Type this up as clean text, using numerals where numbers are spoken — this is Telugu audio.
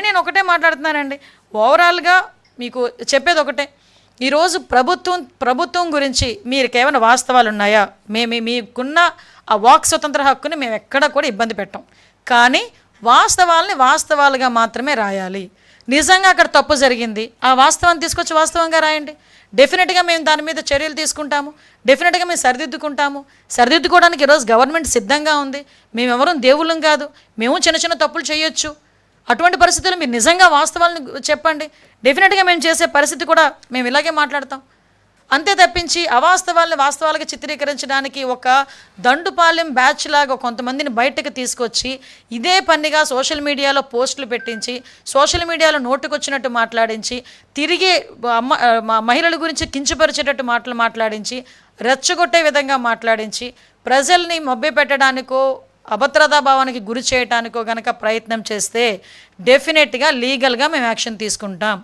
నేను ఒకటే మాట్లాడుతున్నానండి. ఓవరాల్గా మీకు చెప్పేది ఒకటే. ఈరోజు ప్రభుత్వం గురించి మీకు ఏమైనా వాస్తవాలు ఉన్నాయా? మీకున్న ఆ వాక్ స్వతంత్ర హక్కుని మేము ఎక్కడ కూడా ఇబ్బంది పెట్టాం. కానీ వాస్తవాల్ని వాస్తవాలుగా మాత్రమే రాయాలి. నిజంగా అక్కడ తప్పు జరిగింది, ఆ వాస్తవాన్ని తీసుకొచ్చి వాస్తవంగా రాయండి. డెఫినెట్గా మేము దాని మీద చర్యలు తీసుకుంటాము. డెఫినెట్గా మేము సరిదిద్దుకోవడానికి ఈరోజు గవర్నమెంట్ సిద్ధంగా ఉంది. మేమెవరూ దేవుళ్ళం కాదు. మేము చిన్న చిన్న తప్పులు చేయొచ్చు. అటువంటి పరిస్థితుల్లో మీరు నిజంగా వాస్తవాలను చెప్పండి. డెఫినెట్గా మేము చేసే పరిస్థితి కూడా మేము ఇలాగే మాట్లాడతాం. అంతే తప్పించి అవాస్తవాలను వాస్తవాలుగా చిత్రీకరించడానికి ఒక దండుపాలెం బ్యాచ్ లాగా కొంతమందిని బయటకు తీసుకొచ్చి ఇదే పనిగా సోషల్ మీడియాలో పోస్టులు పెట్టించి, సోషల్ మీడియాలో నోటుకొచ్చినట్టు మాట్లాడించి, తిరిగి మహిళల గురించి కించపరిచేటట్టు మాట్లాడించి, రెచ్చగొట్టే విధంగా మాట్లాడించి, ప్రజల్ని మభ్యపెట్టడానికో అభద్రతా భావానికి గురి చేయడానికో గనక ప్రయత్నం చేస్తే డెఫినెట్గా లీగల్గా మేము యాక్షన్ తీసుకుంటాం.